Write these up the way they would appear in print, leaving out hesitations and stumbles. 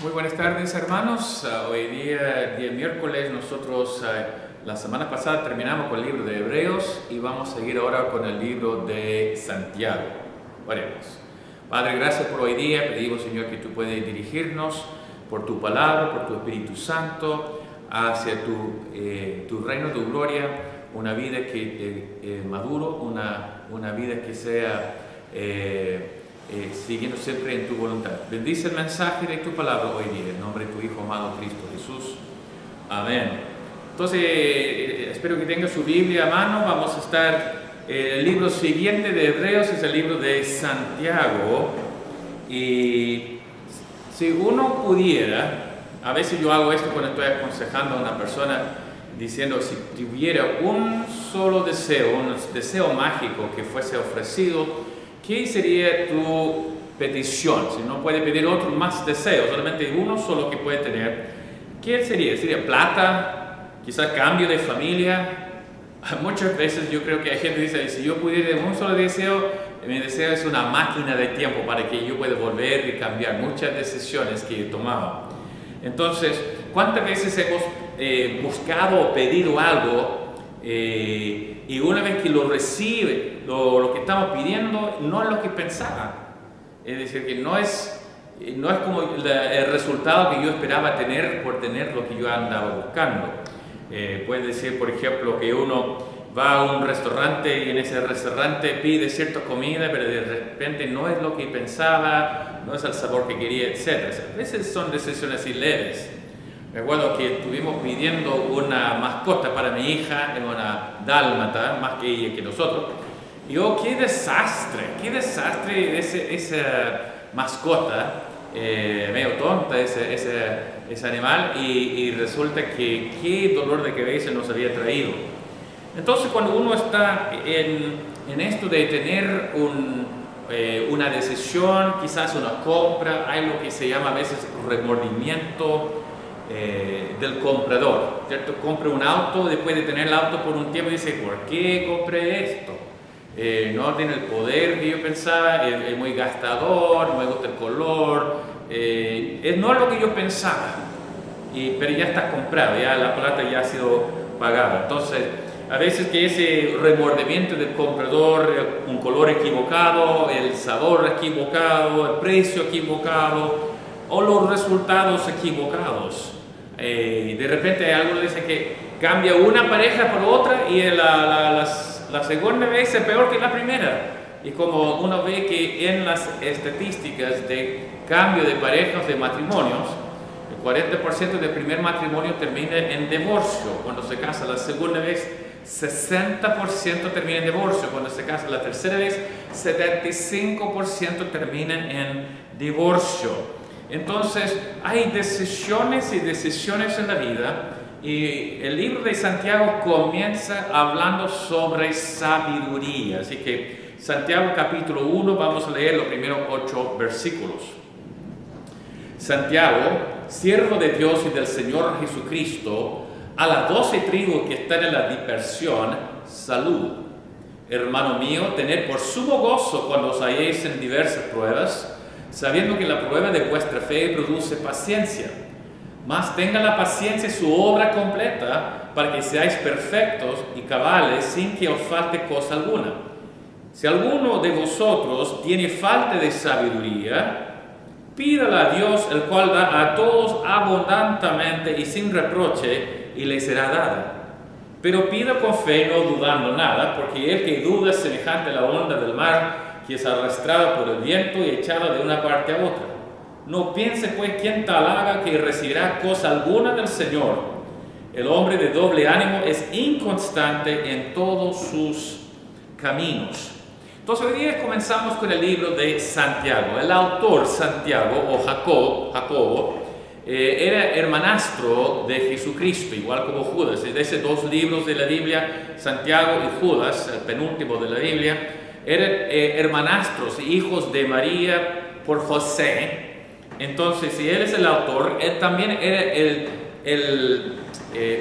Muy buenas tardes, hermanos. Hoy día miércoles, nosotros la semana pasada terminamos con el libro de Hebreos y vamos a seguir ahora con el libro de Santiago. Oremos. Padre, gracias por hoy día. Pedimos, Señor, que tú puedas dirigirnos por tu palabra, por tu Espíritu Santo, hacia tu reino, tu gloria, una vida que maduro, una vida que sea siguiendo siempre en tu voluntad. Bendice el mensaje de tu palabra hoy día, en nombre de tu Hijo amado Cristo Jesús. Amén. Entonces, espero que tenga su Biblia a mano. Vamos a estar, el libro siguiente de Hebreos es el libro de Santiago. Y si uno pudiera, a veces yo hago esto cuando estoy aconsejando a una persona, diciendo, si tuviera un solo deseo, un deseo mágico que fuese ofrecido, ¿qué sería tu petición? Si no puede pedir otro más deseo, solamente uno solo que puede tener, ¿qué sería? ¿Sería plata? ¿Quizás cambio de familia? Muchas veces yo creo que hay gente que dice, si yo pudiera un solo deseo, mi deseo es una máquina de tiempo para que yo pueda volver y cambiar muchas decisiones que he tomado. Entonces, ¿cuántas veces hemos buscado o pedido algo y una vez que lo recibe, lo que estamos pidiendo no es lo que pensaba? Es decir, que no es como el resultado que yo esperaba tener por tener lo que yo andaba buscando. Puede decir, por ejemplo, que uno va a un restaurante y en ese restaurante pide cierta comida, pero de repente no es lo que pensaba, no es el sabor que quería, etc. A veces son decisiones así leves. Me acuerdo que estuvimos pidiendo una mascota para mi hija, era una dálmata, más que ella que nosotros. Y qué desastre esa mascota, medio tonta ese animal, y resulta que qué dolor de cabeza nos había traído. Entonces, cuando uno está en esto de tener una decisión, quizás una compra, hay lo que se llama a veces remordimiento del comprador, ¿cierto? Compra un auto, después de tener el auto por un tiempo dice, ¿por qué compré esto? No tiene el poder que yo pensaba, es muy gastador, no me gusta el color, no es lo que yo pensaba, pero ya está comprado, ya la plata ya ha sido pagada. Entonces, a veces que ese remordimiento del comprador, un color equivocado, el sabor equivocado, el precio equivocado o los resultados equivocados. De repente algunos dicen que cambia una pareja por otra y la segunda vez es peor que la primera. Y como uno ve que en las estadísticas de cambio de parejas de matrimonios, el 40% del primer matrimonio termina en divorcio cuando se casa. La segunda vez, 60% termina en divorcio. Cuando se casa la tercera vez, 75% termina en divorcio. Entonces, hay decisiones y decisiones en la vida, y el libro de Santiago comienza hablando sobre sabiduría. Así que, Santiago capítulo 1, vamos a leer los primeros 8 versículos. Santiago, siervo de Dios y del Señor Jesucristo, a las 12 tribus que están en la dispersión, salud. Hermano mío, tened por sumo gozo cuando os halléis en diversas pruebas, sabiendo que la prueba de vuestra fe produce paciencia. Mas tenga la paciencia su obra completa, para que seáis perfectos y cabales, sin que os falte cosa alguna. Si alguno de vosotros tiene falta de sabiduría, pídala a Dios, el cual da a todos abundantemente y sin reproche, y le será dada. Pero pida con fe, no dudando nada, porque el que duda es semejante a la onda del mar, que es arrastrada por el viento y echada de una parte a otra. No piense pues quien tal haga que recibirá cosa alguna del Señor. El hombre de doble ánimo es inconstante en todos sus caminos. Entonces hoy día comenzamos con el libro de Santiago. El autor Santiago o Jacobo era hermanastro de Jesucristo, igual como Judas. De esos dos libros de la Biblia, Santiago y Judas, el penúltimo de la Biblia, eran hermanastros, hijos de María por José. Entonces, si él es el autor, él también era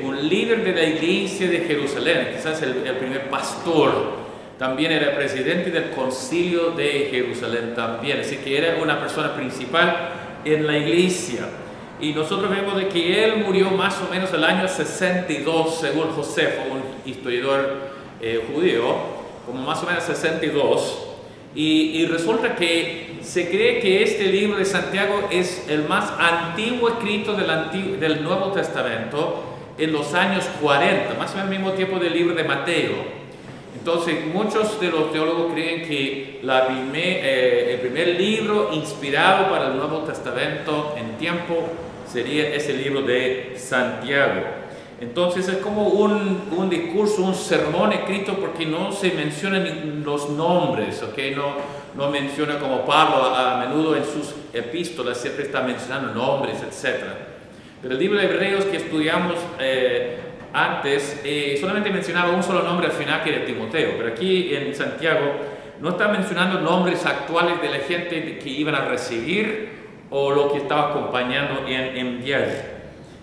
un líder de la iglesia de Jerusalén, quizás el primer pastor. También era presidente del concilio de Jerusalén también, así que era una persona principal en la iglesia. Y nosotros vemos de que él murió más o menos el año 62, según Josefo, un historiador judío, como más o menos 62. Y resulta que se cree que este libro de Santiago es el más antiguo escrito del Nuevo Testamento en los años 40, más o menos al mismo tiempo del libro de Mateo. Entonces, muchos de los teólogos creen que el primer libro inspirado para el Nuevo Testamento en tiempo sería ese libro de Santiago. Entonces, es como un discurso, un sermón escrito porque no se mencionan los nombres, ¿okay? No menciona como Pablo a menudo en sus epístolas, siempre está mencionando nombres, etc. Pero el libro de Hebreos que estudiamos antes, solamente mencionaba un solo nombre al final, que era Timoteo, pero aquí en Santiago no está mencionando nombres actuales de la gente que iban a recibir o lo que estaba acompañando en viaje.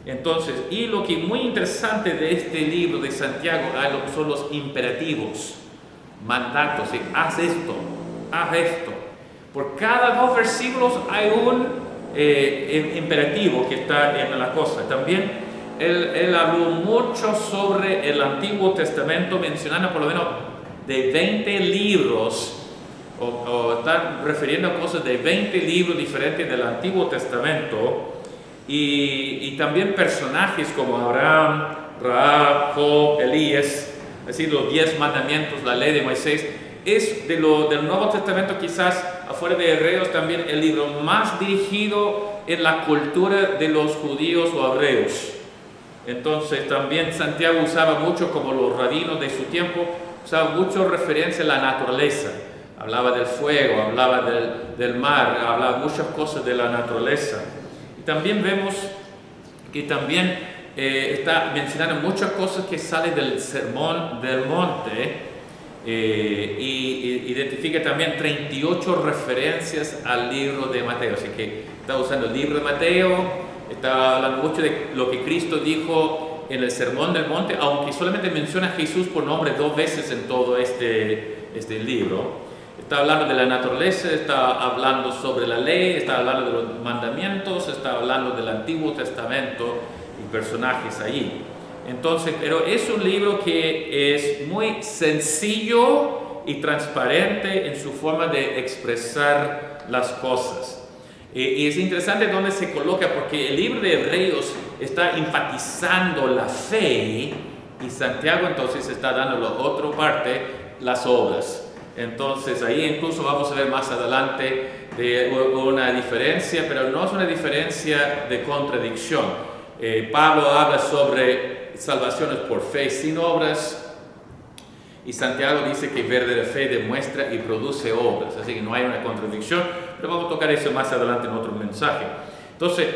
Entonces, y lo que es muy interesante de este libro de Santiago son los imperativos, mandatos, haz esto, haz esto. Por cada 2 versículos hay un imperativo que está en la cosa. También él habló mucho sobre el Antiguo Testamento, mencionando por lo menos de 20 libros, o están refiriendo a cosas de 20 libros diferentes del Antiguo Testamento, y también personajes como Abraham, Rahab, Job, Elías, así los 10 mandamientos, la ley de Moisés. Es del Nuevo Testamento, quizás afuera de Hebreos, también el libro más dirigido en la cultura de los judíos o hebreos. Entonces también Santiago usaba mucho, como los rabinos de su tiempo, usaba mucho referencia a la naturaleza. Hablaba del fuego, hablaba del mar, hablaba muchas cosas de la naturaleza. Y también vemos que también está mencionando muchas cosas que salen del Sermón del Monte, y identifica también 38 referencias al libro de Mateo. Así que está usando el libro de Mateo. Está hablando mucho de lo que Cristo dijo en el Sermón del Monte, aunque solamente menciona a Jesús por nombre 2 veces en todo este libro. Está hablando de la naturaleza, está hablando sobre la ley, está hablando de los mandamientos, está hablando del Antiguo Testamento y personajes allí. Entonces, pero es un libro que es muy sencillo y transparente en su forma de expresar las cosas. Y es interesante dónde se coloca, porque el libro de Hebreos está enfatizando la fe y Santiago entonces está dando la otra parte, las obras. Entonces ahí incluso vamos a ver más adelante una diferencia, pero no es una diferencia de contradicción. Pablo habla sobre salvaciones por fe sin obras, y Santiago dice que verdadera fe demuestra y produce obras, así que no hay una contradicción, pero vamos a tocar eso más adelante en otro mensaje. Entonces,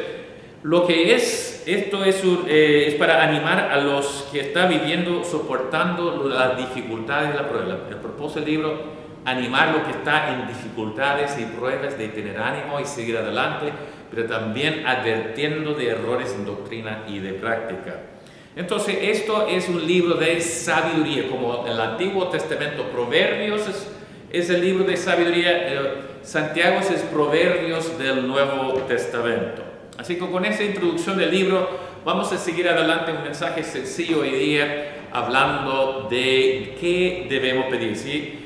lo que esto es para animar a los que están viviendo, soportando las dificultades de la prueba. El propósito del libro, animar a los que están en dificultades y pruebas de tener ánimo y seguir adelante, pero también advirtiendo de errores en doctrina y de práctica. Entonces, esto es un libro de sabiduría, como el Antiguo Testamento. Proverbios es el libro de sabiduría, Santiago es Proverbios del Nuevo Testamento. Así que con esa introducción del libro, vamos a seguir adelante un mensaje sencillo hoy día, hablando de qué debemos pedir.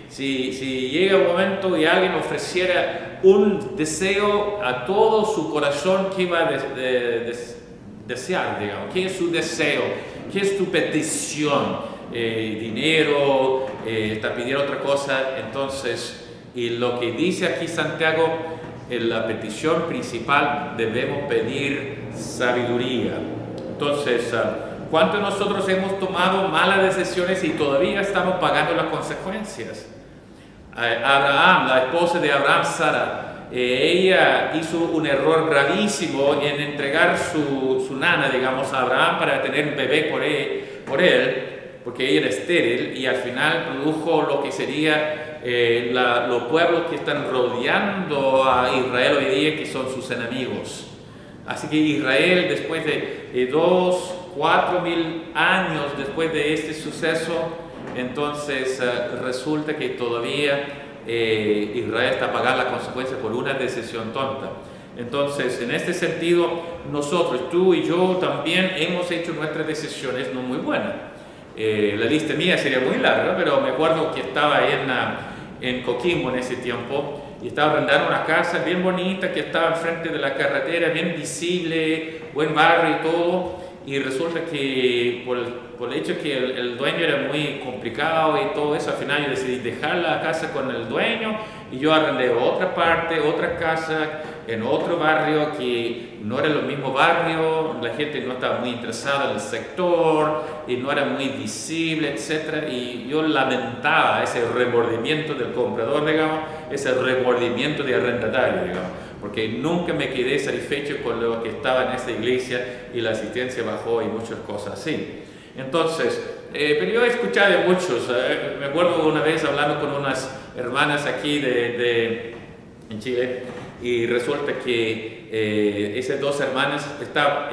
Si llega un momento y alguien ofreciera un deseo a todo su corazón, ¿qué va a desear, digamos? ¿Qué es su deseo? ¿Qué es tu petición? Dinero, está pidiendo otra cosa. Entonces, y lo que dice aquí Santiago, en la petición principal debemos pedir sabiduría. Entonces, ¿cuántos de nosotros hemos tomado malas decisiones y todavía estamos pagando las consecuencias? Abraham, la esposa de Abraham, Sara, ella hizo un error gravísimo en entregar su nana, digamos, a Abraham para tener un bebé por él, porque ella era estéril, y al final produjo lo que sería los pueblos que están rodeando a Israel hoy día, que son sus enemigos. Así que Israel, después de 4.000 años después de este suceso, entonces resulta que todavía Israel está pagando la consecuencia por una decisión tonta. Entonces, en este sentido, nosotros, tú y yo también hemos hecho nuestras decisiones no muy buenas. La lista mía sería muy larga, pero me acuerdo que estaba en Coquimbo en ese tiempo y estaba arrendando una casa bien bonita que estaba enfrente de la carretera, bien visible, buen barrio y todo. Y resulta que por el hecho que el dueño era muy complicado y todo eso, al final yo decidí dejar la casa con el dueño y yo arrendé otra parte, otra casa en otro barrio que no era el mismo barrio, la gente no estaba muy interesada en el sector y no era muy visible, etc. Y yo lamentaba ese remordimiento del comprador, digamos, ese remordimiento de arrendatario, digamos, porque nunca me quedé satisfecho con lo que estaba en esa iglesia y la asistencia bajó y muchas cosas así. Entonces, pero yo he escuchado de muchos, me acuerdo una vez hablando con unas hermanas aquí en Chile y resulta que esas dos hermanas están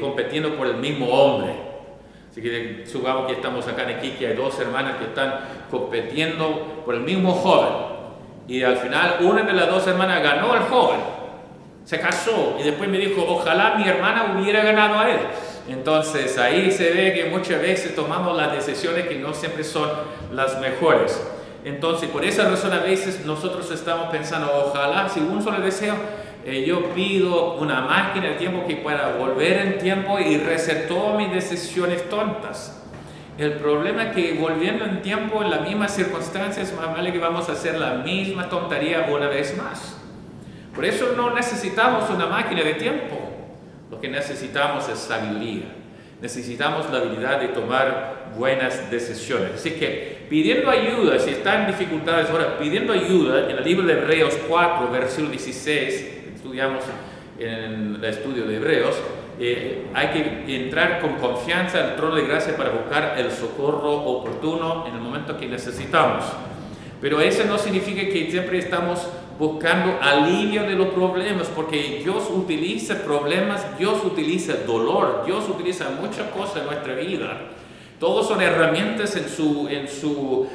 compitiendo por el mismo hombre. Así que supongamos que estamos acá en Iquique, hay dos hermanas que están compitiendo por el mismo joven. Y al final una de las dos hermanas ganó al joven, se casó y después me dijo, ojalá mi hermana hubiera ganado a él. Entonces ahí se ve que muchas veces tomamos las decisiones que no siempre son las mejores. Entonces por esa razón a veces nosotros estamos pensando, ojalá si un solo deseo, yo pido una máquina de tiempo que pueda volver en tiempo y rehacer todas mis decisiones tontas. El problema es que volviendo en tiempo en las mismas circunstancias, más vale que vamos a hacer la misma tontería una vez más. Por eso no necesitamos una máquina de tiempo. Lo que necesitamos es sabiduría. Necesitamos la habilidad de tomar buenas decisiones. Así que pidiendo ayuda, si están en dificultades ahora, pidiendo ayuda, en el libro de Hebreos 4, versículo 16, estudiamos en el estudio de Hebreos, hay que entrar con confianza al trono de gracia para buscar el socorro oportuno en el momento que necesitamos. Pero eso no significa que siempre estamos buscando alivio de los problemas, porque Dios utiliza problemas, Dios utiliza dolor, Dios utiliza muchas cosas en nuestra vida. Todos son herramientas en su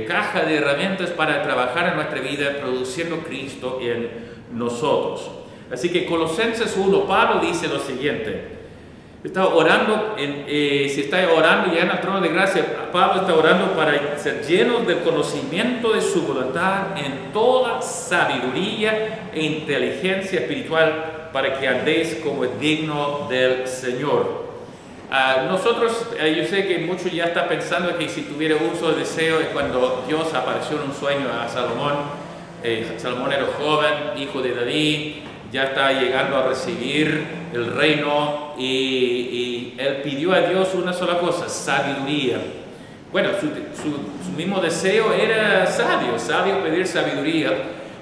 caja de herramientas para trabajar en nuestra vida, produciendo Cristo en nosotros. Así que Colosenses 1, Pablo dice lo siguiente. Está orando, si está orando ya en el trono de gracia, Pablo está orando para ser llenos del conocimiento de su voluntad en toda sabiduría e inteligencia espiritual para que andéis como es digno del Señor. Nosotros, yo sé que muchos ya están pensando que si tuviera un solo deseo es cuando Dios apareció en un sueño a Salomón. Salomón era joven, hijo de David, ya está llegando a recibir el reino y él pidió a Dios una sola cosa, sabiduría. Bueno, su mismo deseo era sabio pedir sabiduría,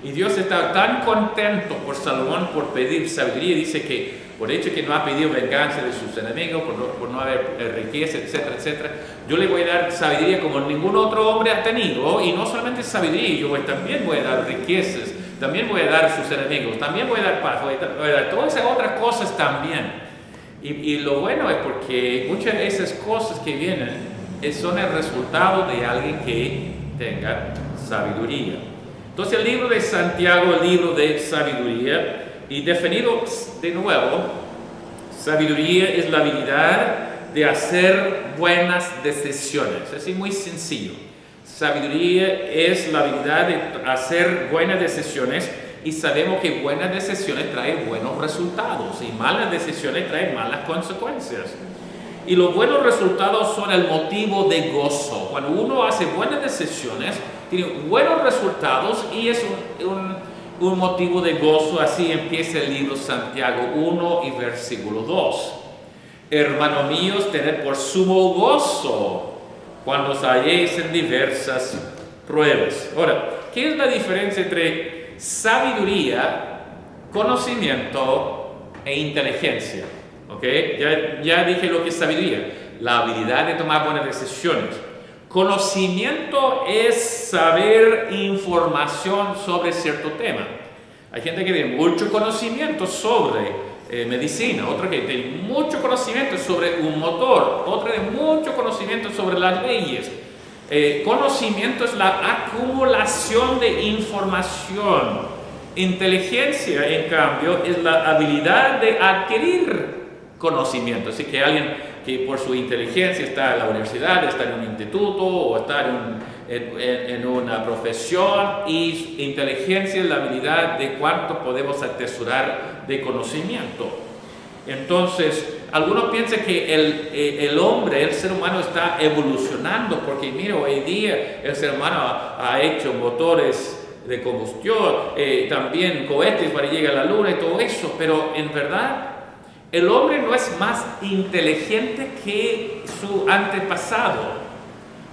y Dios está tan contento por Salomón por pedir sabiduría. Dice que por hecho que no ha pedido venganza de sus enemigos, por no haber riqueza, etcétera, etcétera, yo le voy a dar sabiduría como ningún otro hombre ha tenido, y no solamente sabiduría, yo también voy a dar riquezas, también voy a dar sus enemigos, también voy a dar paz, voy a dar todas esas otras cosas también. Y lo bueno es porque muchas de esas cosas que vienen son el resultado de alguien que tenga sabiduría. Entonces el libro de Santiago, el libro de sabiduría, y definido de nuevo, sabiduría es la habilidad de hacer buenas decisiones. Es así, muy sencillo. Sabiduría es la habilidad de hacer buenas decisiones, y sabemos que buenas decisiones traen buenos resultados y malas decisiones traen malas consecuencias. Y los buenos resultados son el motivo de gozo. Cuando uno hace buenas decisiones, tiene buenos resultados y es un motivo de gozo. Así empieza el libro Santiago 1 y versículo 2. Hermanos míos, tened por sumo gozo cuando os halléis en diversas pruebas. Ahora, ¿qué es la diferencia entre sabiduría, conocimiento e inteligencia? ¿Okay? Ya dije lo que es sabiduría, la habilidad de tomar buenas decisiones. Conocimiento es saber información sobre cierto tema. Hay gente que tiene mucho conocimiento sobre medicina, otra que tiene mucho conocimiento sobre un motor, otra de mucho conocimiento sobre las leyes. Conocimiento es la acumulación de información Inteligencia, en cambio, es la habilidad de adquirir conocimiento. Así que alguien que por su inteligencia está en la universidad, está en un instituto o está en una profesión, y inteligencia es la habilidad de cuánto podemos atesorar de conocimiento. Entonces, algunos piensan que el hombre, el ser humano está evolucionando, porque mira, hoy día el ser humano ha hecho motores de combustión, también cohetes para llegar a la luna y todo eso, pero en verdad el hombre no es más inteligente que su antepasado.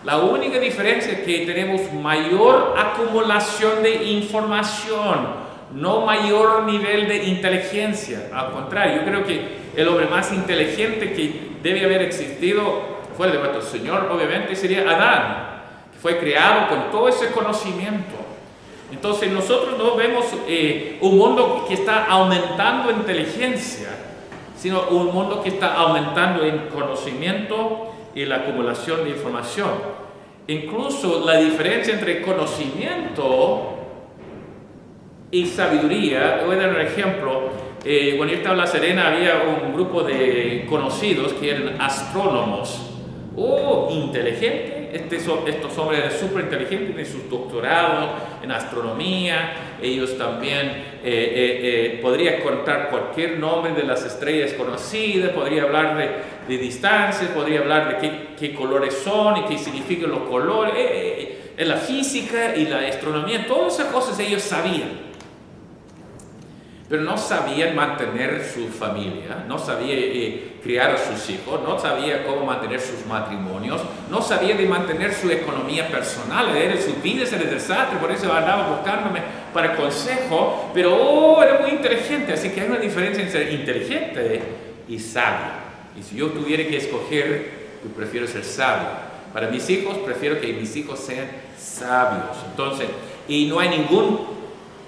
La única diferencia es que tenemos mayor acumulación de información, no mayor nivel de inteligencia. Al contrario, yo creo que el hombre más inteligente que debe haber existido fuera de nuestro Señor, obviamente, sería Adán, que fue creado con todo ese conocimiento. Entonces nosotros no vemos un mundo que está aumentando en inteligencia, sino un mundo que está aumentando en conocimiento y la acumulación de información. Incluso la diferencia entre conocimiento y sabiduría, voy a dar un ejemplo. Cuando yo estaba en La Serena había un grupo de conocidos que eran astrónomos. Inteligentes. Estos hombres eran súper inteligentes, tienen sus doctorados en astronomía. Ellos también podrían contar cualquier nombre de las estrellas conocidas, podría hablar de distancias, podría hablar de qué colores son y qué significan los colores. En la física y la astronomía, todas esas cosas ellos sabían. Pero no sabían mantener su familia, no sabían criar a sus hijos, no sabían cómo mantener sus matrimonios, no sabían de mantener su economía personal. Su vida era un desastre, por eso andaba buscándome para consejo, pero era muy inteligente. Así que hay una diferencia entre inteligente y sabio. Y si yo tuviera que escoger, yo prefiero ser sabio. Para mis hijos, prefiero que mis hijos sean sabios. Entonces, y no hay ningún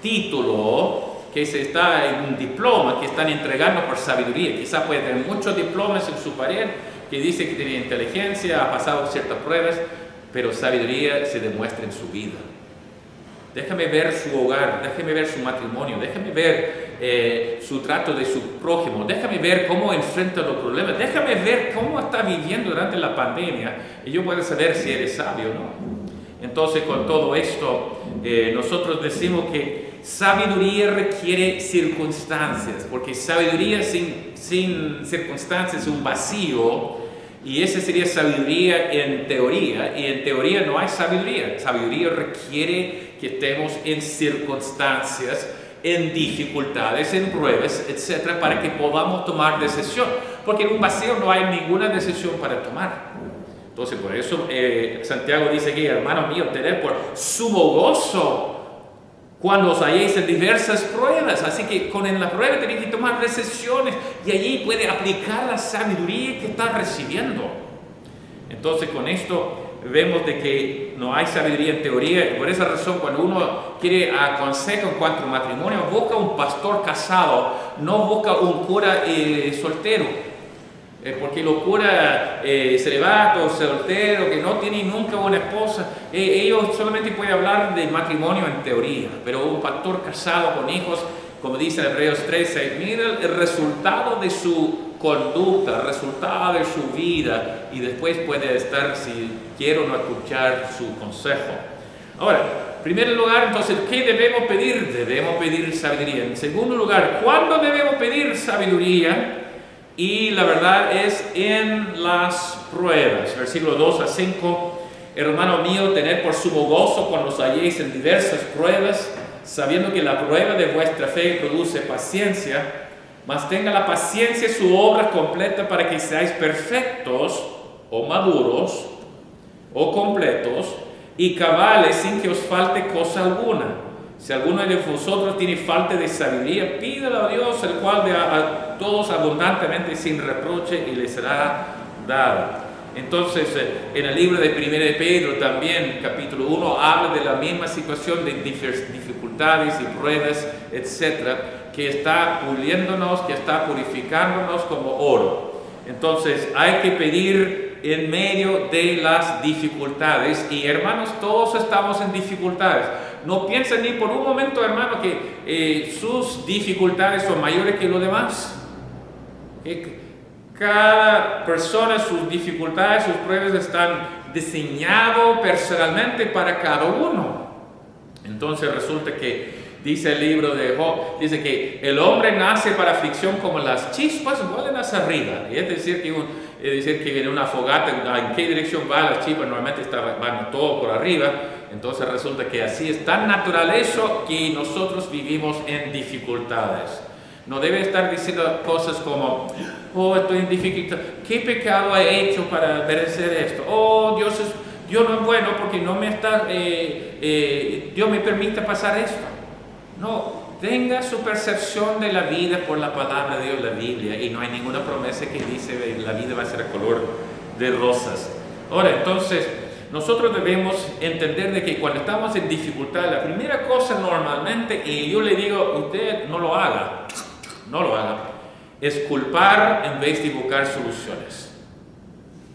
título que se está en un diploma que están entregando por sabiduría. Quizá puede tener muchos diplomas en su pared que dice que tiene inteligencia, ha pasado ciertas pruebas, pero sabiduría se demuestra en su vida. Déjame ver su hogar, déjame ver su matrimonio, déjame ver su trato de su prójimo, déjame ver cómo enfrenta los problemas, déjame ver cómo está viviendo durante la pandemia y yo puedo saber si eres sabio o no. Entonces, con todo esto, nosotros decimos que sabiduría requiere circunstancias, porque sabiduría sin circunstancias es un vacío, y esa sería sabiduría en teoría, y en teoría no hay sabiduría. Sabiduría requiere que estemos en circunstancias, en dificultades, en pruebas, etcétera, para que podamos tomar decisión, porque en un vacío no hay ninguna decisión para tomar. Entonces, por eso Santiago dice aquí, hermano mío, tened por sumo gozo cuando os halléis en diversas pruebas. Así que con la prueba tenéis que tomar decisiones y allí puede aplicar la sabiduría que está recibiendo. Entonces, con esto vemos de que no hay sabiduría en teoría, y por esa razón cuando uno quiere consejo en cuanto al matrimonio, busca un pastor casado, no busca un cura soltero. Porque los curas celibatos, solteros, que no tienen nunca una esposa, ellos solamente pueden hablar de matrimonio en teoría, pero un pastor casado con hijos, como dice Hebreos 13, mira el resultado de su conducta, el resultado de su vida, y después puede estar si quiere o no escuchar su consejo. Ahora, en primer lugar, entonces, ¿qué debemos pedir? Debemos pedir sabiduría. En segundo lugar, ¿cuándo debemos pedir sabiduría? Y la verdad es en las pruebas. Versículo 2 a 5. Hermano mío, tened por sumo gozo cuando os halléis en diversas pruebas, sabiendo que la prueba de vuestra fe produce paciencia, mas tenga la paciencia su obra completa para que seáis perfectos o maduros o completos y cabales sin que os falte cosa alguna. Si alguno de vosotros tiene falta de sabiduría, pídelo a Dios, el cual da a todos abundantemente sin reproche y les será dado. Entonces, en el libro de 1 de Pedro también, capítulo 1, habla de la misma situación de dificultades y pruebas, etcétera, que está puliéndonos, que está purificándonos como oro. Entonces, hay que pedir en medio de las dificultades. Y hermanos, todos estamos en dificultades. No piensa ni por un momento, hermano, que sus dificultades son mayores que los demás. Cada persona, sus dificultades, sus pruebas están diseñadas personalmente para cada uno. Entonces resulta que dice el libro de Job, dice que el hombre nace para aflicción como las chispas vuelan hacia arriba. Y es decir que en una fogata, ¿en qué dirección va las chispas? Normalmente van todo por arriba. Entonces resulta que así es tan natural eso que nosotros vivimos en dificultades. No debe estar diciendo cosas como, oh, estoy en dificultad, ¿qué pecado he hecho para merecer esto? Oh, Dios no es bueno porque no me está, Dios me permite pasar esto. No, tenga su percepción de la vida por la palabra de Dios, la Biblia, y no hay ninguna promesa que dice que la vida va a ser a color de rosas. Ahora, entonces, nosotros debemos entender de que cuando estamos en dificultad, la primera cosa normalmente, y yo le digo, usted no lo haga, es culpar en vez de buscar soluciones.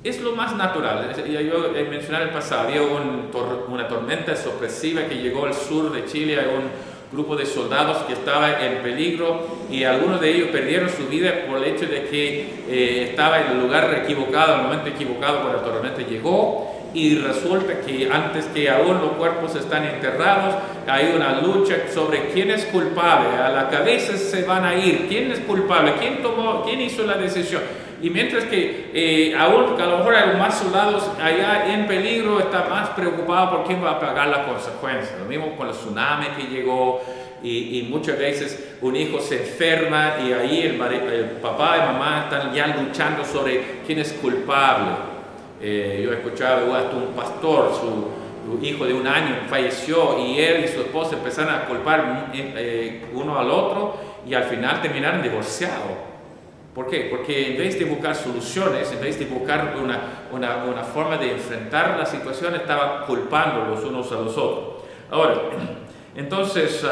Es lo más natural. Yo mencioné en el pasado, había una tormenta sorpresiva que llegó al sur de Chile, hay un grupo de soldados que estaba en peligro y algunos de ellos perdieron su vida por el hecho de que estaba en el lugar equivocado, en el momento equivocado cuando la tormenta llegó. Y resulta que antes que aún los cuerpos están enterrados, hay una lucha sobre quién es culpable. A la cabeza se van a ir. ¿Quién es culpable? ¿Quién hizo la decisión? Y mientras que aún a lo mejor hay más soldados allá en peligro, está más preocupado por quién va a pagar las consecuencias. Lo mismo con el tsunami que llegó. Y muchas veces un hijo se enferma y ahí el papá y mamá están ya luchando sobre quién es culpable. Yo he escuchado hasta un pastor, su hijo de 1 año falleció y él y su esposa empezaron a culpar uno al otro y al final terminaron divorciados. ¿Por qué? Porque en vez de buscar soluciones, en vez de buscar una forma de enfrentar la situación, estaban culpando los unos a los otros. Ahora, entonces,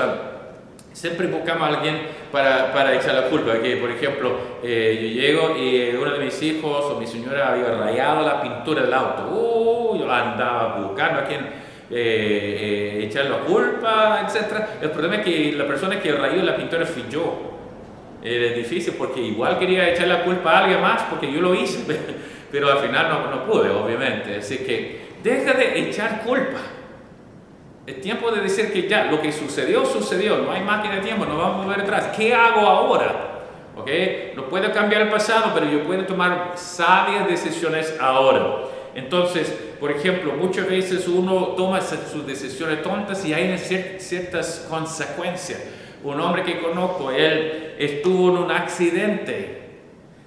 siempre buscamos a alguien para echar la culpa. Que, por ejemplo, yo llego y uno de mis hijos o mi señora había rayado la pintura del auto. Yo andaba buscando a quien echar la culpa, etc. El problema es que la persona que rayó la pintura fui yo. Era difícil porque igual quería echar la culpa a alguien más porque yo lo hice, pero al final no pude, obviamente. Así que deja de echar culpa. Es tiempo de decir que ya, lo que sucedió, no hay máquina de tiempo, no vamos a volver atrás. ¿Qué hago ahora? ¿Okay? No puedo cambiar el pasado, pero yo puedo tomar sabias decisiones ahora. Entonces, por ejemplo, muchas veces uno toma sus decisiones tontas y hay ciertas consecuencias. Un hombre que conozco, él estuvo en un accidente.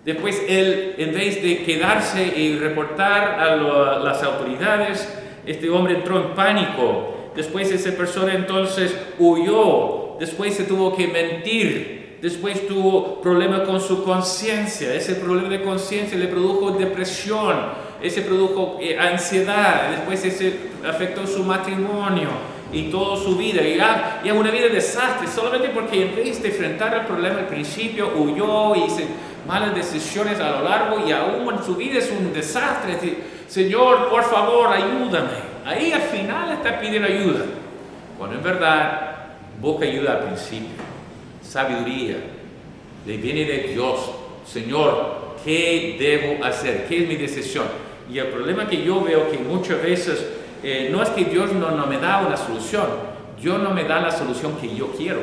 Después él, en vez de quedarse y reportar a las autoridades, este hombre entró en pánico. Después esa persona entonces huyó, después se tuvo que mentir, después tuvo problemas con su conciencia, ese problema de conciencia le produjo depresión, ese produjo ansiedad, después ese afectó su matrimonio y toda su vida, y ya una vida de desastre, solamente porque en vez de enfrentar el problema al principio, huyó y hizo malas decisiones a lo largo y aún su vida es un desastre. Señor, por favor, ayúdame. Ahí al final está pidiendo ayuda, cuando en verdad busca ayuda al principio, sabiduría, le viene de Dios. Señor, ¿qué debo hacer? ¿Qué es mi decisión? Y el problema que yo veo que muchas veces no es que Dios no me da una solución, Dios no me da la solución que yo quiero.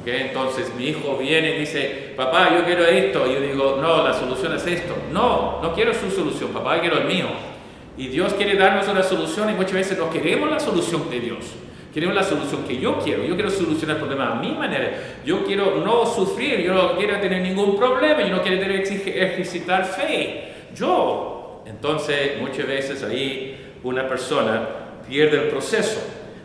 ¿Okay? Entonces mi hijo viene y dice, papá, yo quiero esto. Y yo digo, no, la solución es esto. No quiero su solución, papá, yo quiero el mío. Y Dios quiere darnos una solución y muchas veces no queremos la solución de Dios. Queremos la solución que yo quiero. Yo quiero solucionar el problema a mi manera. Yo quiero no sufrir, yo no quiero tener ningún problema, yo no quiero ejercitar fe. Entonces, muchas veces ahí una persona pierde el proceso.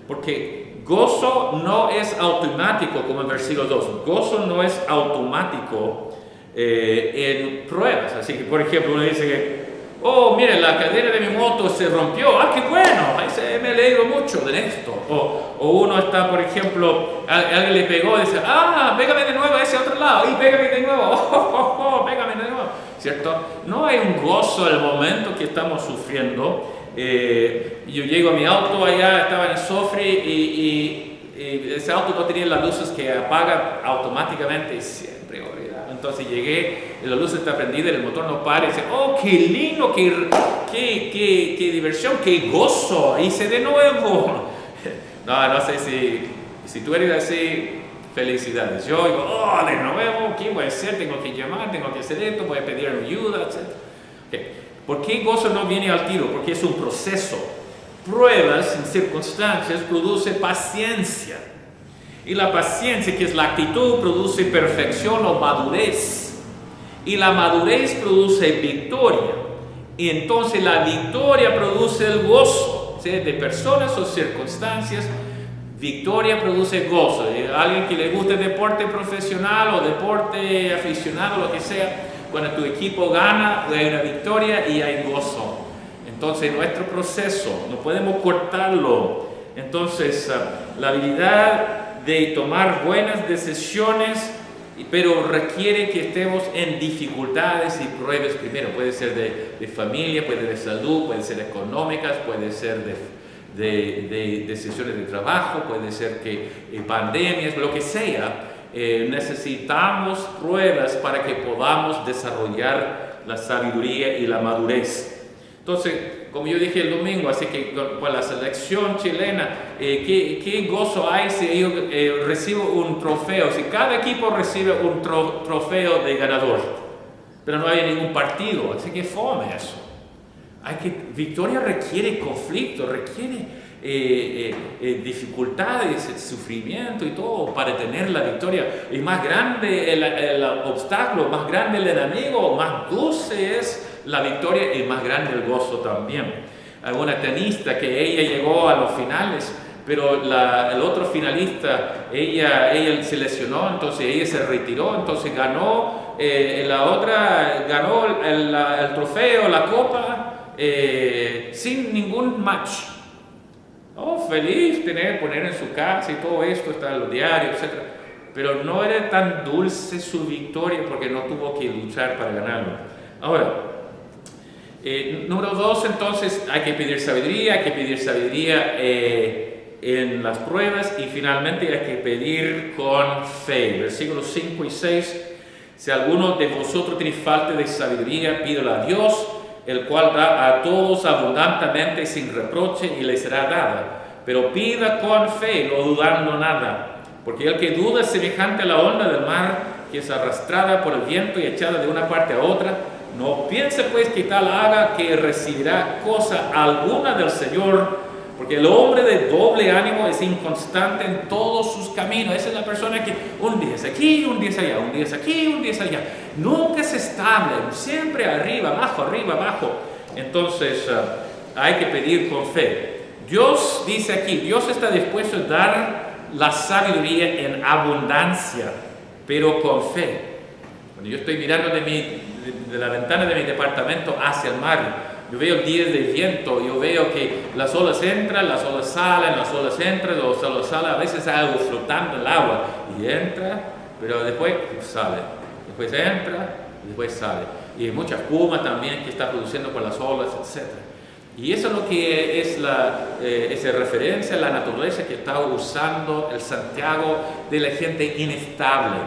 Porque gozo no es automático, como en versículo 2. Gozo no es automático en pruebas. Así que, por ejemplo, uno dice que oh, mire, la cadena de mi moto se rompió. ¡Ah, qué bueno! Me alegro mucho de esto. O uno está, por ejemplo, alguien le pegó y dice, pégame de nuevo a ese otro lado. Y pégame de nuevo. Pégame de nuevo. ¿Cierto? No hay un gozo al momento que estamos sufriendo. Yo llego a mi auto allá, estaba en Sofri y ese auto no tenía las luces que apaga automáticamente y siempre olvidaba. Entonces llegué, la luz está prendida, el motor no para y dice, oh, qué lindo, qué diversión, qué gozo, hice de nuevo. No sé si tú eres así, felicidades. Yo digo, oh, de nuevo, ¿qué voy a hacer? Tengo que llamar, tengo que hacer esto, voy a pedir ayuda, etc. Okay. ¿Por qué gozo no viene al tiro? Porque es un proceso. Pruebas en circunstancias produce paciencia. Y la paciencia, que es la actitud, produce perfección o madurez. Y la madurez produce victoria. Y entonces la victoria produce el gozo, ¿sí? De personas o circunstancias. Victoria produce gozo. Alguien que le guste deporte profesional o deporte aficionado, lo que sea, cuando tu equipo gana, hay una victoria y hay gozo. Entonces, nuestro proceso, no podemos cortarlo. Entonces, la habilidad de tomar buenas decisiones, pero requiere que estemos en dificultades y pruebas primero. Puede ser de familia, puede ser de salud, puede ser económicas, puede ser de decisiones de trabajo, puede ser que pandemias, lo que sea. Necesitamos pruebas para que podamos desarrollar la sabiduría y la madurez. Entonces, como yo dije el domingo, así que con la selección chilena, ¿qué gozo hay si yo recibo un trofeo? Si cada equipo recibe un trofeo de ganador, pero no hay ningún partido, así que fome eso. Victoria requiere conflicto, requiere dificultades, sufrimiento y todo para tener la victoria. Y más grande el obstáculo, más grande el enemigo, más dulce es la victoria y más grande el gozo también. Hay una tenista que ella llegó a los finales, pero el otro finalista, ella se lesionó, entonces ella se retiró, entonces ganó, la otra ganó el trofeo, la copa, sin ningún match. Oh, feliz poner en su casa y todo esto, está en los diarios, etc. Pero no era tan dulce su victoria porque no tuvo que luchar para ganarlo. Ahora, número 2, entonces, hay que pedir sabiduría en las pruebas y finalmente hay que pedir con fe. Versículos 5 y 6, si alguno de vosotros tiene falta de sabiduría, pídela a Dios, el cual da a todos abundantemente sin reproche y le será dada. Pero pida con fe, no dudando nada, porque el que duda es semejante a la onda del mar, que es arrastrada por el viento y echada de una parte a otra. No piense pues que tal haga que recibirá cosa alguna del Señor, porque el hombre de doble ánimo es inconstante en todos sus caminos. Esa es la persona que un día es aquí, un día es allá, un día es aquí, un día es allá. Nunca es estable, siempre arriba, abajo. Entonces hay que pedir con fe. Dios dice aquí, Dios está dispuesto a dar la sabiduría en abundancia, pero con fe. Cuando yo estoy mirando de la ventana de mi departamento hacia el mar, yo veo días de viento, yo veo que las olas entran, las olas salen, las olas entran, las olas salen, a veces hay algo flotando en el agua, y entra, pero después sale, después entra, y después sale. Y hay mucha espuma también que está produciendo por las olas, etc. Y eso es lo que es esa referencia a la naturaleza que está usando el Santiago de la gente inestable,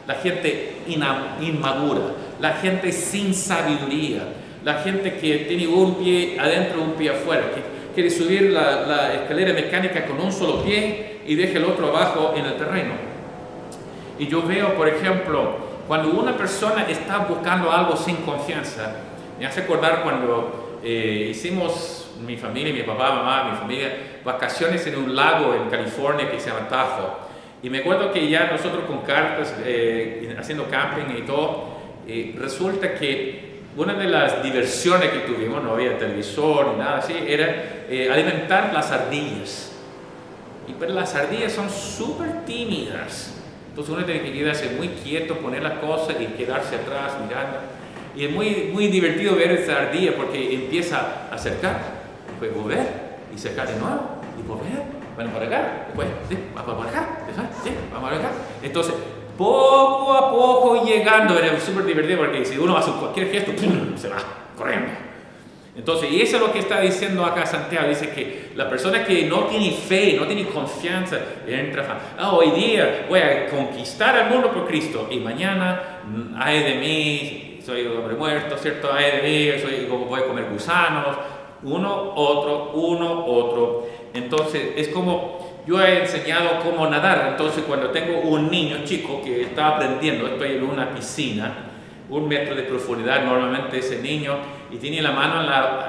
la gente inmadura, la gente sin sabiduría, la gente que tiene un pie adentro y un pie afuera, que quiere subir la escalera mecánica con un solo pie y deja el otro abajo en el terreno. Y yo veo, por ejemplo, cuando una persona está buscando algo sin confianza, me hace acordar cuando hicimos, mi familia, mi papá, mamá, mi familia, vacaciones en un lago en California que se llama Tahoe. Y me acuerdo que ya nosotros con carpas, haciendo camping y todo, resulta que una de las diversiones que tuvimos, no había televisor ni nada así, era alimentar las ardillas. Pero las ardillas son súper tímidas. Entonces uno tiene que quedarse muy quieto, poner las cosas y quedarse atrás mirando. Y es muy divertido ver esa ardilla porque empieza a acercar, después volver y acercar de nuevo y volver. Bueno, para acá, después, sí, vamos para acá, sí, vamos para acá. Entonces, poco a poco llegando, era súper divertido porque si uno hace cualquier gesto, ¡pum!, se va corriendo. Entonces, y eso es lo que está diciendo acá Santiago. Dice que la persona que no tiene fe, no tiene confianza, entra, hoy día voy a conquistar al mundo por Cristo y mañana, ay de mí, soy un hombre muerto, ¿cierto? Ay de mí, voy a comer gusanos, uno, otro. Entonces, es como, yo he enseñado cómo nadar. Entonces, cuando tengo un niño chico que está aprendiendo, estoy en una piscina, 1 metro de profundidad normalmente ese niño, y tiene la mano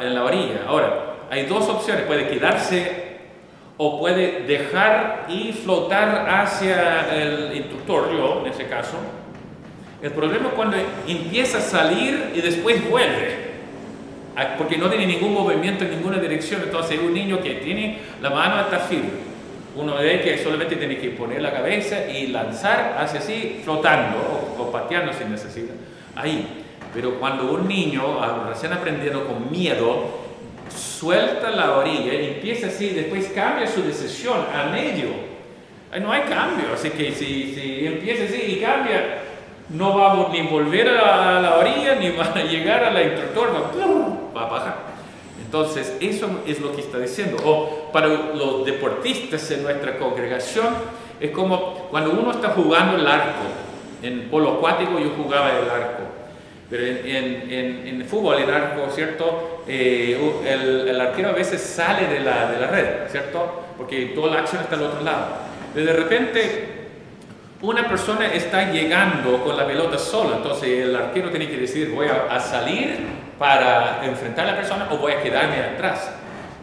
en la orilla. Ahora, hay 2 opciones: puede quedarse o puede dejar y flotar hacia el instructor, yo en ese caso. El problema es cuando empieza a salir y después vuelve, porque no tiene ningún movimiento en ninguna dirección. Entonces, un niño que tiene la mano está firme, uno ve que solamente tiene que poner la cabeza y lanzar hacia así, flotando o pateando sin necesidad. Ahí. Pero cuando un niño recién aprendiendo con miedo suelta la orilla y empieza así, después cambia su decisión a medio, no hay cambio. Así que si empieza así y cambia, no va a ni volver a la orilla ni va a llegar a la instructor, va a bajar. Entonces, eso es lo que está diciendo. O para los deportistas en nuestra congregación, es como cuando uno está jugando el arco. En polo acuático yo jugaba el arco, pero en fútbol el arco, ¿cierto? El arquero a veces sale de la red, ¿cierto? Porque toda la acción está al otro lado. Pero de repente una persona está llegando con la pelota sola, entonces el arquero tiene que decidir: voy a salir para enfrentar a la persona o voy a quedarme atrás.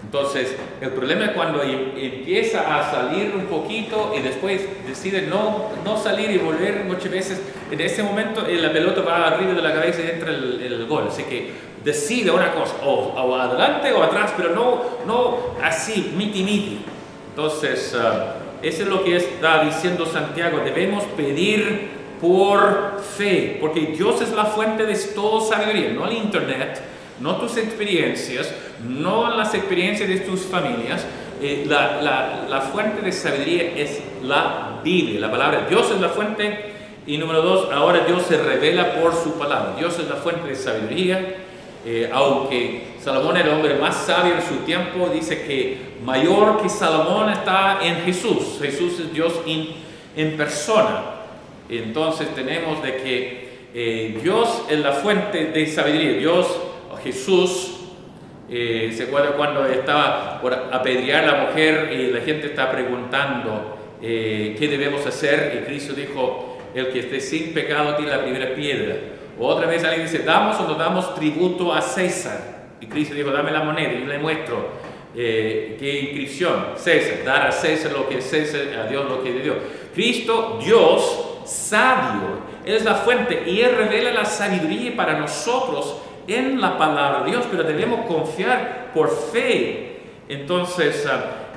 Entonces, el problema es cuando empieza a salir un poquito y después decide no salir y volver muchas veces. En ese momento la pelota va arriba de la cabeza y entra el gol. Así que decide una cosa, o adelante o atrás, pero no así, miti. Entonces, eso es lo que está diciendo Santiago. Debemos pedir por fe, porque Dios es la fuente de toda sabiduría, no el internet, no tus experiencias, no las experiencias de tus familias. La fuente de sabiduría es la Biblia, la palabra de Dios es la fuente. Y número 2, ahora Dios se revela por su palabra. Dios es la fuente de sabiduría. Aunque Salomón era el hombre más sabio en su tiempo, dice que mayor que Salomón está en Jesús. Jesús es Dios en persona. Entonces tenemos de que Dios es la fuente de sabiduría. Dios, Jesús, se acuerda cuando estaba por apedrear a la mujer y la gente está preguntando qué debemos hacer, y Cristo dijo: el que esté sin pecado tiene la primera piedra. O otra vez alguien dice: ¿damos o no damos tributo a César? Y Cristo dijo: dame la moneda. Y yo le muestro qué inscripción: César, dar a César lo que es César, a Dios lo que es de Dios. Cristo, Dios sabio, Él es la fuente y Él revela la sabiduría para nosotros en la palabra de Dios, pero debemos confiar por fe. Entonces,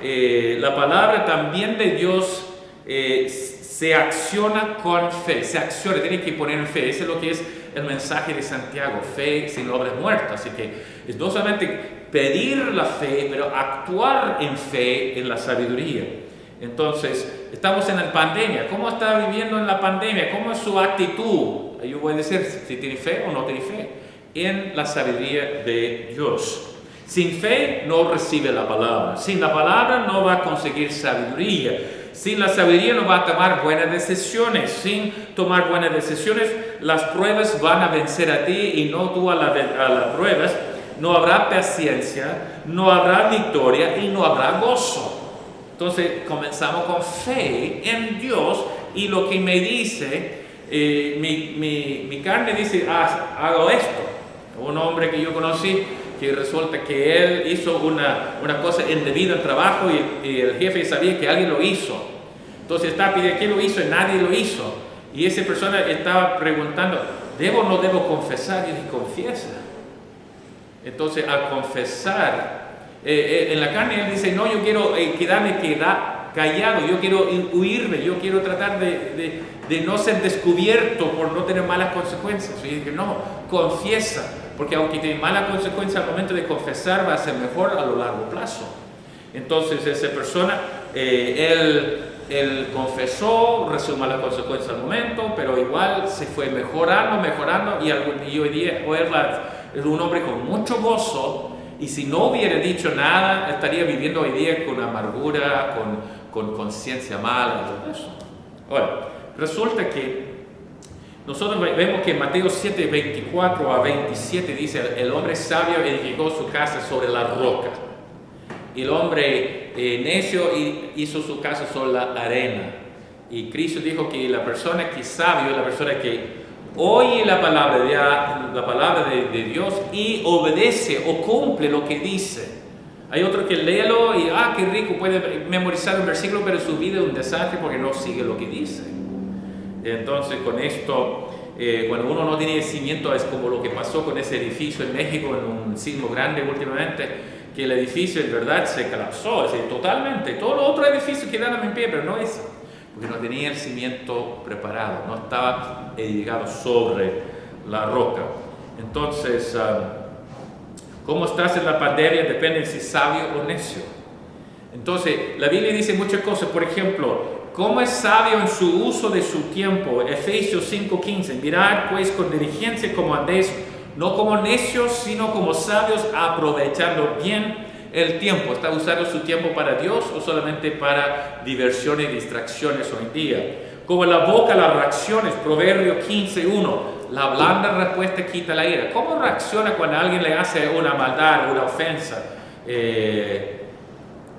la palabra también de Dios se acciona con fe, tiene que poner en fe. Ese es lo que es el mensaje de Santiago: fe sin obras muertas. Así que es no solamente pedir la fe, pero actuar en fe, en la sabiduría. Entonces, estamos en la pandemia. ¿Cómo está viviendo en la pandemia? ¿Cómo es su actitud? Yo voy a decir si tiene fe o no tiene fe en la sabiduría de Dios. Sin fe no recibe la palabra. Sin la palabra no va a conseguir sabiduría. Sin la sabiduría no va a tomar buenas decisiones. Sin tomar buenas decisiones, las pruebas van a vencer a ti y no tú a las pruebas. No habrá paciencia, no habrá victoria y no habrá gozo. Entonces comenzamos con fe en Dios, y lo que me dice, mi carne dice: hago esto. Un hombre que yo conocí, que resulta que él hizo una cosa indebida en trabajo, y el jefe sabía que alguien lo hizo. Entonces estaba pidiendo quién lo hizo y nadie lo hizo. Y esa persona estaba preguntando: ¿debo o no debo confesar? Y él confiesa. Entonces, al confesar, en la carne él dice: no, yo quiero quedarme callado, yo quiero huirme, yo quiero tratar de no ser descubierto por no tener malas consecuencias. Y dije: no, confiesa, porque aunque tiene malas consecuencias al momento de confesar, va a ser mejor a lo largo plazo. Entonces esa persona, él confesó, recibió malas consecuencias al momento, pero igual se fue mejorando, y hoy día es un hombre con mucho gozo, y si no hubiera dicho nada, estaría viviendo hoy día con amargura, con conciencia mala y todo eso. Ahora, resulta que nosotros vemos que en Mateo 7, 24 a 27 dice, el hombre sabio edificó su casa sobre la roca, y el hombre necio hizo su casa sobre la arena. Y Cristo dijo que la persona que es sabio es la persona que oye la palabra de Dios y obedece o cumple lo que dice. Hay otro que léelo y qué rico, puede memorizar un versículo, pero su vida es un desastre porque no sigue lo que dice. Entonces con esto, cuando uno no tiene cimiento, es como lo que pasó con ese edificio en México, en un sismo grande últimamente, que el edificio en verdad se colapsó, totalmente. Todos los otros edificios quedaron en pie, pero no eso, porque no tenía el cimiento preparado, no estaba edificado sobre la roca. Entonces, cómo estás en la pandemia depende de si es sabio o necio. Entonces, la Biblia dice muchas cosas. Por ejemplo, cómo es sabio en su uso de su tiempo. Efesios 5:15. Mirad pues con diligencia como andéis, no como necios, sino como sabios, aprovechando bien el tiempo. ¿Está usando su tiempo para Dios o solamente para diversiones y distracciones hoy en día? Como en la boca las reacciones. Proverbio 15:1. La blanda respuesta quita la ira. ¿Cómo reacciona cuando alguien le hace una maldad, una ofensa?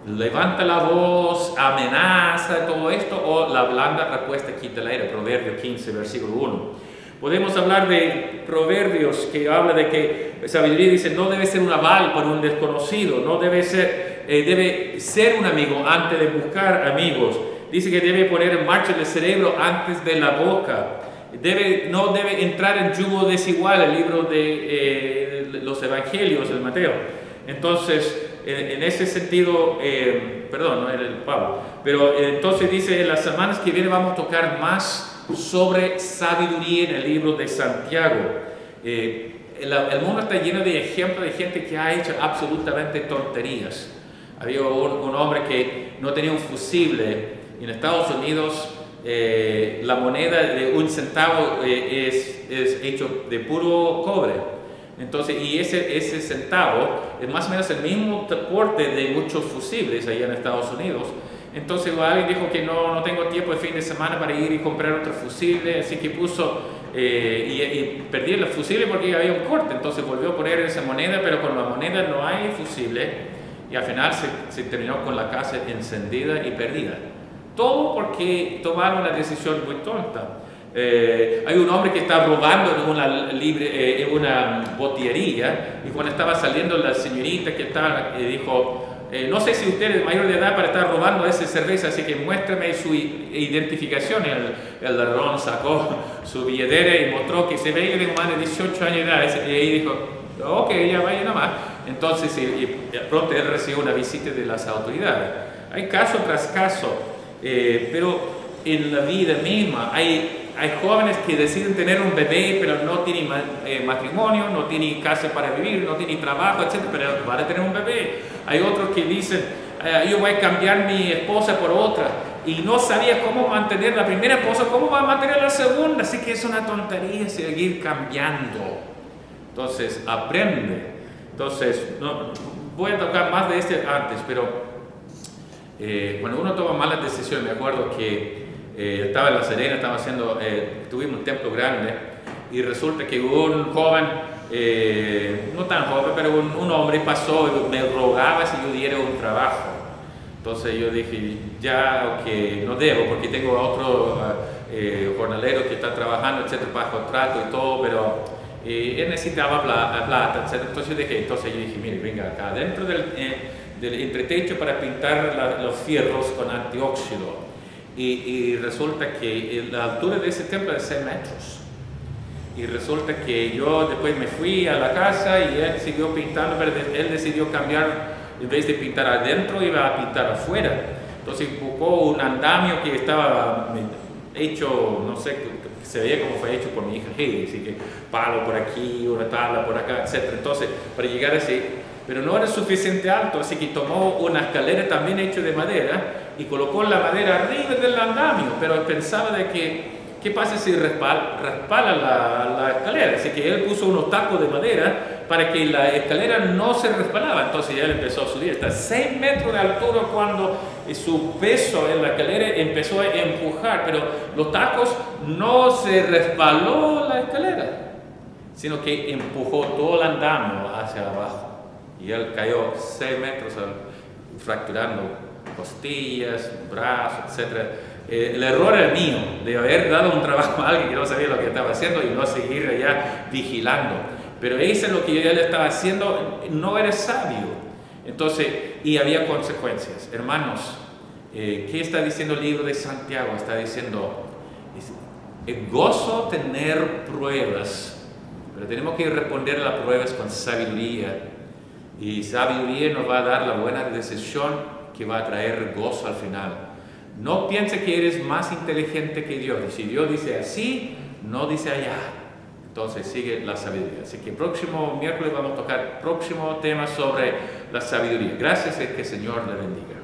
Levanta la voz, amenaza, todo esto, o la blanda respuesta quita la ira. Proverbio 15, versículo 1. Podemos hablar de proverbios que habla de que sabiduría dice no debe ser un aval por un desconocido, no debe ser un amigo antes de buscar amigos. Dice que debe poner en marcha el cerebro antes de la boca. No debe entrar en yugo desigual, el libro de los evangelios de Mateo. Entonces, en ese sentido, perdón, no era el Pablo, pero entonces dice, en las semanas que vienen vamos a tocar más sobre sabiduría en el libro de Santiago. El mundo está lleno de ejemplos de gente que ha hecho absolutamente tonterías. Había un hombre que no tenía un fusible. En Estados Unidos la moneda de un centavo es hecho de puro cobre. Entonces, y ese centavo es más o menos el mismo porte de muchos fusibles allá en Estados Unidos. Entonces alguien dijo que no tengo tiempo de fin de semana para ir y comprar otro fusible, así que puso y perdí el fusible porque había un corte. Entonces volvió a poner esa moneda, pero con la moneda no hay fusible, y al final se terminó con la casa encendida y perdida. Todo porque tomaron una decisión muy tonta. Hay un hombre que está robando en una botillería, y cuando estaba saliendo la señorita que estaba dijo, no sé si usted es mayor de edad para estar robando esa cerveza, así que muéstrame su identificación. El ladrón sacó su billetera y mostró que se veía de más de 18 años de edad, y ahí dijo, ok, ya vaya nomás. Entonces pronto él recibió una visita de las autoridades. Hay caso tras caso, pero en la vida misma hay jóvenes que deciden tener un bebé, pero no tienen matrimonio, no tienen casa para vivir, no tienen trabajo, etc., pero van a tener un bebé. Hay otros que dicen, yo voy a cambiar mi esposa por otra, y no sabía cómo mantener la primera esposa, cómo va a mantener la segunda, así que es una tontería seguir cambiando. Entonces, aprende. Entonces, no, voy a tocar más de antes, pero cuando uno toma malas decisiones, me acuerdo que estaba en La Serena, tuvimos un templo grande, y resulta que un joven, no tan joven, pero un hombre pasó y me rogaba si yo diera un trabajo. Entonces yo dije, ya, ok, no debo, porque tengo a otro jornalero que está trabajando, etcétera, para contrato y todo, pero él necesitaba plata, etcétera. Entonces yo dije, mire, venga acá, dentro del entretecho para pintar los fierros con antióxido. Y resulta que la altura de ese templo es 6 metros. Y resulta que yo después me fui a la casa y él siguió pintando, pero él decidió cambiar, en vez de pintar adentro, iba a pintar afuera. Entonces buscó un andamio que estaba hecho, no sé, se veía como fue hecho por mi hija Heidi, así que palo por aquí, una tabla por acá, etc. Entonces, para llegar a ese, pero no era suficiente alto, así que tomó una escalera también hecha de madera y colocó la madera arriba del andamio, pero pensaba de que ¿qué pasa si respala la escalera? Así que él puso unos tacos de madera para que la escalera no se resbalaba. Entonces él empezó a subir hasta 6 metros de altura cuando su peso en la escalera empezó a empujar, pero los tacos no se resbaló la escalera, sino que empujó todo el andamio hacia abajo. Y él cayó 6 metros fracturando costillas, brazos, etc. El error era mío, de haber dado un trabajo a alguien que no sabía lo que estaba haciendo y no seguir allá vigilando. Pero eso es lo que él estaba haciendo, no era sabio. Entonces, y había consecuencias. Hermanos, ¿qué está diciendo el libro de Santiago? Está diciendo, es gozo tener pruebas, pero tenemos que responder a las pruebas con sabiduría. Y sabiduría nos va a dar la buena decisión que va a traer gozo al final. No piense que eres más inteligente que Dios. Y si Dios dice así, no dice allá. Entonces sigue la sabiduría. Así que próximo miércoles vamos a tocar próximo tema sobre la sabiduría. Gracias y que el Señor le bendiga.